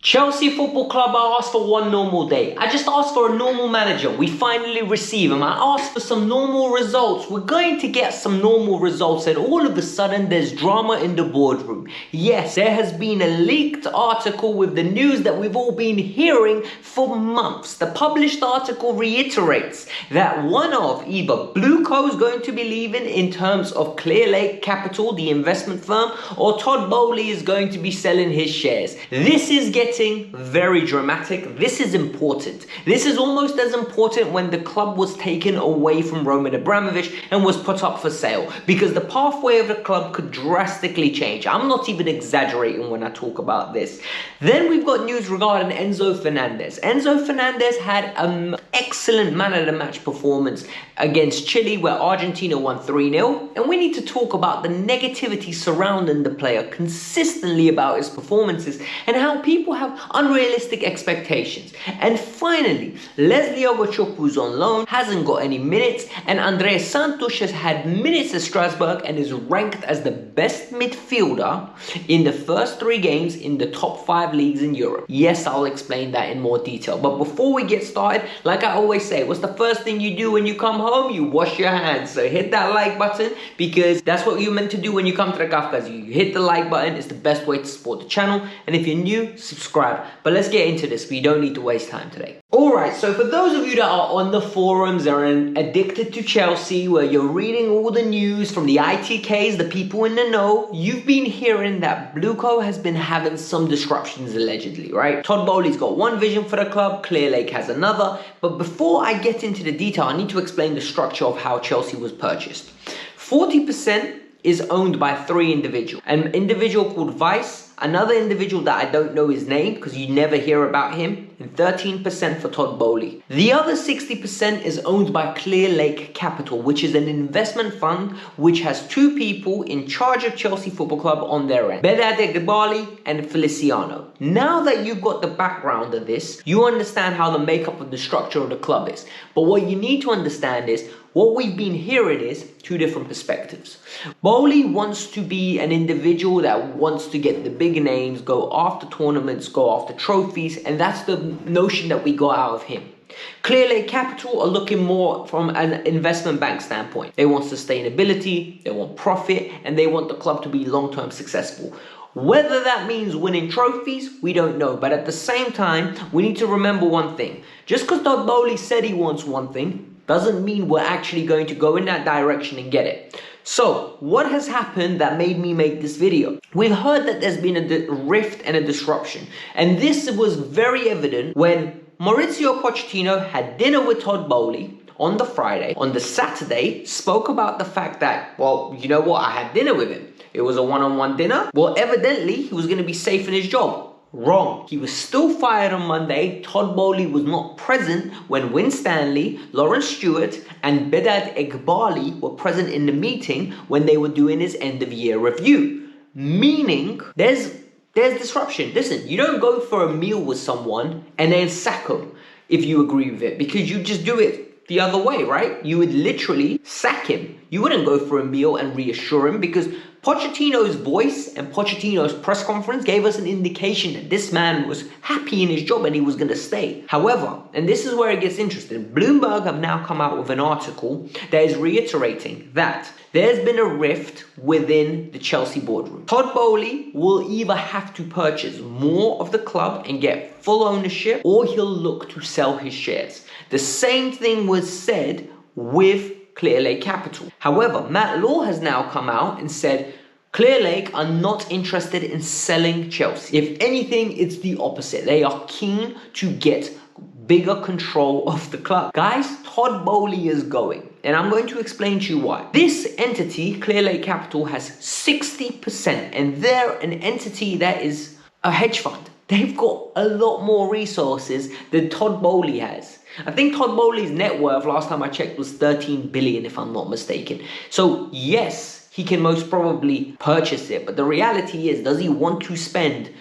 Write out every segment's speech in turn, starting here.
Chelsea Football Club, I asked for one normal day. I just asked for a normal manager. We finally receive him. I asked for some normal results. We're going to get some normal results, and all of a sudden there's drama in the boardroom. Yes, there has been a leaked article with the news that we've all been hearing for months. The published article reiterates that one of either Blueco is going to be leaving in terms of Clearlake Capital, the investment firm, or Todd Boehly is going to be selling his shares. This is getting very dramatic. This is important. This is almost as important when the club was taken away from Roman Abramovich and was put up for sale, because the pathway of the club could drastically change. I'm not even exaggerating when I talk about this. Then we've got news regarding Enzo Fernández. Enzo Fernández had an excellent man of the match performance against Chile, where Argentina won 3-0, and we need to talk about the negativity surrounding the player consistently about his performances and how people have unrealistic expectations. And finally, Leslie Ogochukwu, who's on loan, hasn't got any minutes, and Andres Santos has had minutes at Strasbourg and is ranked as the best midfielder in the first 3 games in the top 5 leagues in Europe. Yes, I'll explain that in more detail, but before we get started, like I always say, what's the first thing you do when you come home? You wash your hands. So hit that like button, because that's what you're meant to do when you come to the Kavkas View. You hit the like button. It's the best way to support the channel, and if you're new, subscribe. But let's get into this. We don't need to waste time today. Alright, so for those of you that are on the forums or addicted to Chelsea, where you're reading all the news from the ITKs, the people in the know, you've been hearing that Blueco has been having some disruptions allegedly, right? Todd Boehly's got one vision for the club, Clearlake has another. But before I get into the detail, I need to explain the structure of how Chelsea was purchased. 40% is owned by 3 individuals. An individual called Vice, another individual that I don't know his name because you never hear about him, and 13% for Todd Boehly. The other 60% is owned by Clearlake Capital, which is an investment fund which has 2 people in charge of Chelsea Football Club on their end, Boehly and Feliciano. Now that you've got the background of this, you understand how the makeup of the structure of the club is. But what you need to understand is, what we've been hearing is 2 different perspectives. Boehly wants to be an individual that wants to get the big names, go after tournaments, go after trophies, and that's the notion that we got out of him. Clearlake Capital are looking more from an investment bank standpoint. They want sustainability, they want profit, and they want the club to be long-term successful. Whether that means winning trophies, we don't know. But at the same time, we need to remember one thing. Just because Todd Boehly said he wants one thing, doesn't mean we're actually going to go in that direction and get it. So, what has happened that made me make this video? We've heard that there's been a rift and a disruption. And this was very evident when Mauricio Pochettino had dinner with Todd Boehly on the Friday. On the Saturday, spoke about the fact that, well, you know what, I had dinner with him. It was a one-on-one dinner. Well, evidently, he was going to be safe in his job. Wrong. He was still fired on Monday. Todd Boehly was not present when Win Stanley, Lawrence Stewart, and Bedad Eghbali were present in the meeting when they were doing his end-of-year review. Meaning, there's disruption. Listen, you don't go for a meal with someone and then sack them if you agree with it, because you just do it the other way, right? You would literally sack him. You wouldn't go for a meal and reassure him, because Pochettino's voice and Pochettino's press conference gave us an indication that this man was happy in his job and he was going to stay. However, and this is where it gets interesting, Bloomberg have now come out with an article that is reiterating that there's been a rift within the Chelsea boardroom. Todd Boehly will either have to purchase more of the club and get full ownership, or he'll look to sell his shares. The same thing was said with Clearlake Capital. However, Matt Law has now come out and said Clearlake are not interested in selling Chelsea. If anything, it's the opposite. They are keen to get bigger control of the club. Guys, Todd Boehly is going, and I'm going to explain to you why. This entity, Clearlake Capital, has 60%, and they're an entity that is a hedge fund. They've got a lot more resources than Todd Boehly has. I think Todd Boehly's net worth, last time I checked, was 13 billion, if I'm not mistaken. So yes, he can most probably purchase it, but the reality is, does he want to spend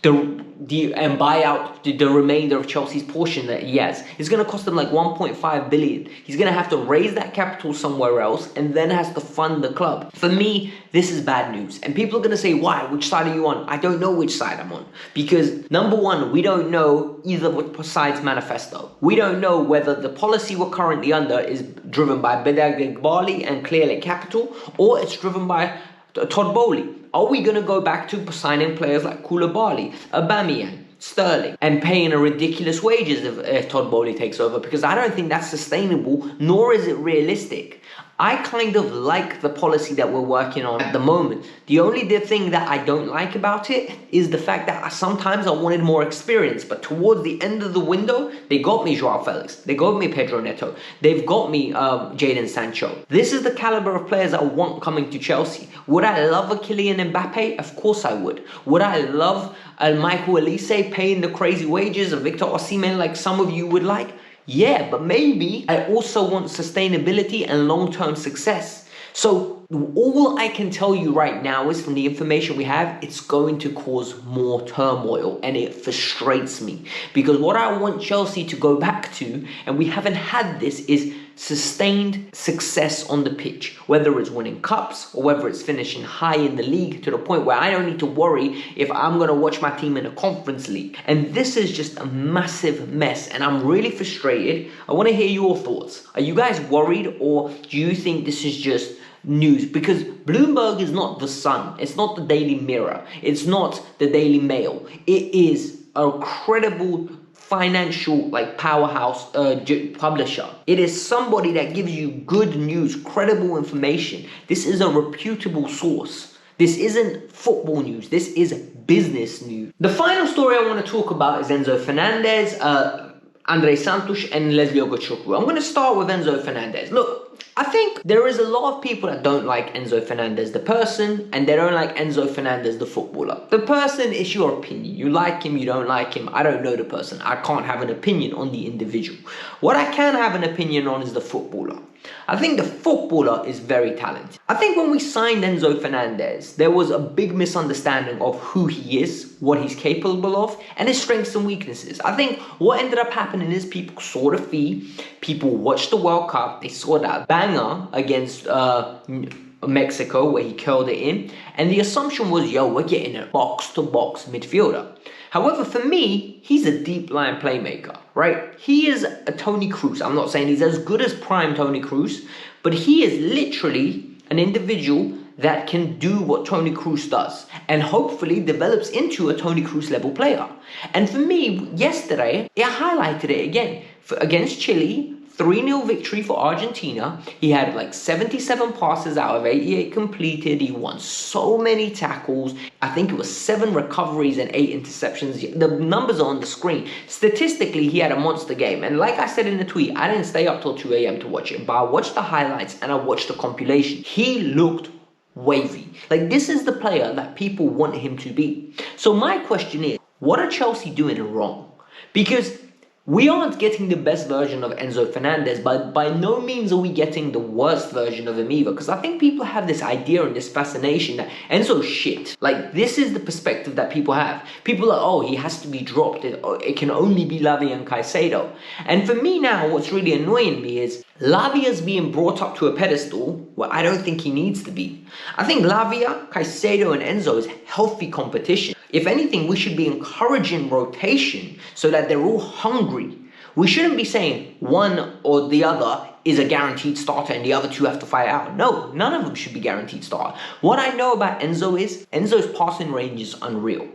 and buy out the remainder of Chelsea's portion that he has. It's going to cost him like 1.5 billion. He's going to have to raise that capital somewhere else and then has to fund the club. For me, this is bad news. And people are going to say, why? Which side are you on? I don't know which side I'm on. Because number one, we don't know either side's manifesto. We don't know whether the policy we're currently under is driven by Boehly and Clearlake Capital, or it's driven by Todd Boehly. Are we going to go back to signing players like Koulibaly, Aubameyang, Sterling, and paying a ridiculous wages if Todd Boehly takes over? Because I don't think that's sustainable, nor is it realistic. I kind of like the policy that we're working on at the moment. The only thing that I don't like about it is the fact that sometimes I wanted more experience, but towards the end of the window, they got me Joao Felix, they got me Pedro Neto, they've got me Jadon Sancho. This is the caliber of players I want coming to Chelsea. Would I love a Kylian Mbappe? Of course I would. Would I love a Michael Elise paying the crazy wages of Victor Osimhen like some of you would like? Yeah, but maybe I also want sustainability and long-term success. So all I can tell you right now is from the information we have, it's going to cause more turmoil, and it frustrates me. Because what I want Chelsea to go back to, and we haven't had this, is sustained success on the pitch, whether it's winning cups or whether it's finishing high in the league to the point where I don't need to worry if I'm going to watch my team in a conference league. And this is just a massive mess, and I'm really frustrated. I want to hear your thoughts. Are you guys worried, or do you think this is just news? Because Bloomberg is not the Sun, it's not the Daily Mirror, it's not the Daily Mail. It is a credible financial powerhouse publisher. It is somebody that gives you good news, credible information. This is a reputable source. This isn't football news, this is business news. The final story I want to talk about is Enzo Fernández, Andre Santos, and Leslie Ogochukwu. I'm going to start with Enzo Fernández. Look, I think there is a lot of people that don't like Enzo Fernández the person, and they don't like Enzo Fernández the footballer. The person is your opinion. You like him, you don't like him. I don't know the person. I can't have an opinion on the individual. What I can have an opinion on is the footballer. I think the footballer is very talented. I think when we signed Enzo Fernández, there was a big misunderstanding of who he is, what he's capable of, and his strengths and weaknesses. I think what ended up happening is people saw the fee, people watched the World Cup, they saw that banger against Mexico where he curled it in, and the assumption was, yo, we're getting a box-to-box midfielder. However, for me, he's a deep line playmaker, right? He is a Toni Kroos. I'm not saying he's as good as prime Toni Kroos, but he is literally an individual that can do what Toni Kroos does and hopefully develops into a Toni Kroos level player. And for me, yesterday, I highlighted it again. Against Chile, 3-0 victory for Argentina. He had like 77 passes out of 88 completed. He won so many tackles. I think it was 7 recoveries and 8 interceptions. The numbers are on the screen. Statistically, he had a monster game. And like I said in the tweet, I didn't stay up till 2 a.m. to watch it, but I watched the highlights and I watched the compilation. He looked wavy. Like, this is the player that people want him to be. So my question is, what are Chelsea doing wrong? Because we aren't getting the best version of Enzo Fernández, but by no means are we getting the worst version of him either. Because I think people have this idea and this fascination that Enzo's shit. Like, this is the perspective that people have. People are, oh, he has to be dropped. It can only be Lavia and Caicedo. And for me now, what's really annoying me is Lavia's being brought up to a pedestal where I don't think he needs to be. I think Lavia, Caicedo, and Enzo is healthy competition. If anything, we should be encouraging rotation so that they're all hungry. We shouldn't be saying one or the other is a guaranteed starter and the other two have to fight out. No, none of them should be guaranteed starter. What I know about Enzo is Enzo's passing range is unreal.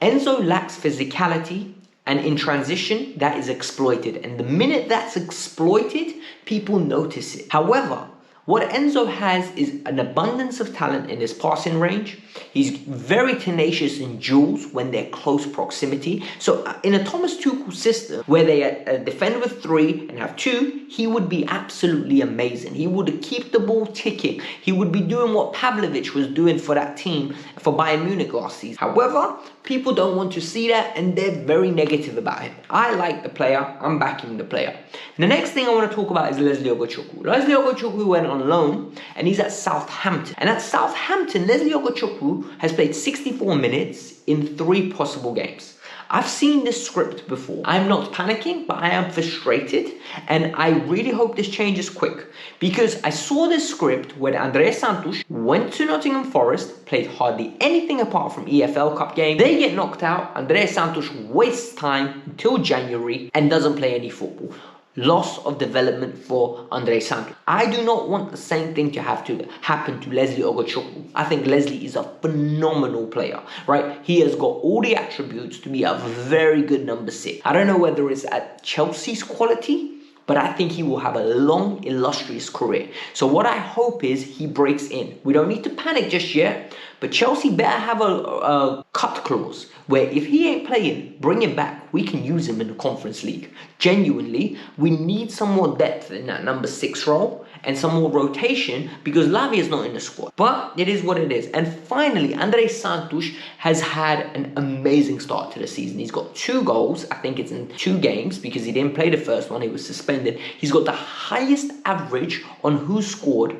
Enzo lacks physicality, and in transition, that is exploited. And the minute that's exploited, people notice it. However, what Enzo has is an abundance of talent in his passing range. He's very tenacious in duels when they're close proximity. So in a Thomas Tuchel system where they defend with 3 and have 2, he would be absolutely amazing. He would keep the ball ticking. He would be doing what Pavlovic was doing for that team for Bayern Munich last season. However, People don't want to see that, and they're very negative about him. I like the player. I'm backing the player. The next thing I want to talk about is Leslie Ogochukwu. Leslie Ogochukwu went on loan, and he's at Southampton. And at Southampton, Leslie Ogochukwu has played 64 minutes in 3 possible games. I've seen this script before. I'm not panicking, but I am frustrated, and I really hope this changes quick, because I saw this script when André Santos went to Nottingham Forest, played hardly anything apart from EFL Cup game. They get knocked out. André Santos wastes time until January and doesn't play any football. Loss of development for André Santos. I do not want the same thing to happen to Leslie Ogochukwu. I think Leslie is a phenomenal player, right? He has got all the attributes to be a very good number 6. I don't know whether it's at Chelsea's quality, but I think he will have a long, illustrious career. So what I hope is he breaks in. We don't need to panic just yet, but Chelsea better have a cut clause where if he ain't playing, bring him back. We can use him in the Conference League. Genuinely, we need some more depth in that number 6 role and some more rotation, because Lavia is not in the squad. But it is what it is. And finally, André Santos has had an amazing start to the season. He's got 2 goals. I think it's in 2 games because he didn't play the first one. He was suspended. He's got the highest average on who scored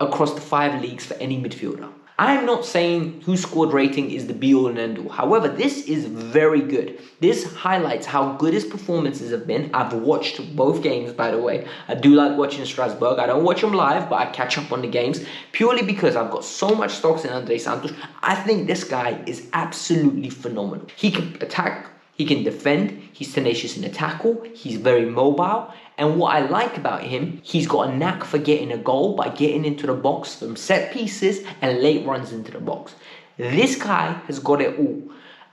across the 5 leagues for any midfielder. I'm not saying who scored rating is the be-all and end-all. However, this is very good. This highlights how good his performances have been. I've watched both games, by the way. I do like watching Strasbourg. I don't watch them live, but I catch up on the games purely because I've got so much stocks in André Santos. I think this guy is absolutely phenomenal. He can attack. He can defend. He's tenacious in the tackle. He's very mobile. And what I like about him, he's got a knack for getting a goal by getting into the box from set pieces and late runs into the box. This guy has got it all.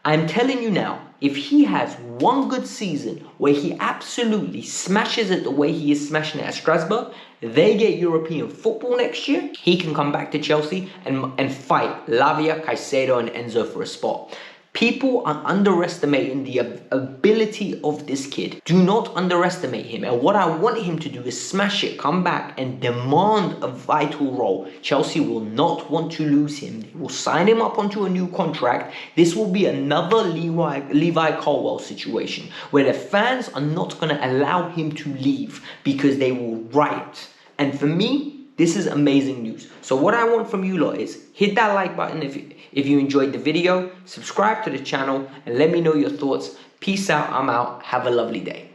I'm telling you now, if he has one good season where he absolutely smashes it the way he is smashing it at Strasbourg, they get European football next year, he can come back to Chelsea and fight Lavia, Caicedo and Enzo for a spot. People are underestimating the ability of this kid. Do not underestimate him. And what I want him to do is smash it, come back and demand a vital role. Chelsea will not want to lose him. They will sign him up onto a new contract. This will be another Levi Colwill situation where the fans are not going to allow him to leave because they will riot. And for me, this is amazing news. So what I want from you lot is hit that like button if you enjoyed the video, subscribe to the channel, and let me know your thoughts. Peace out, I'm out. Have a lovely day.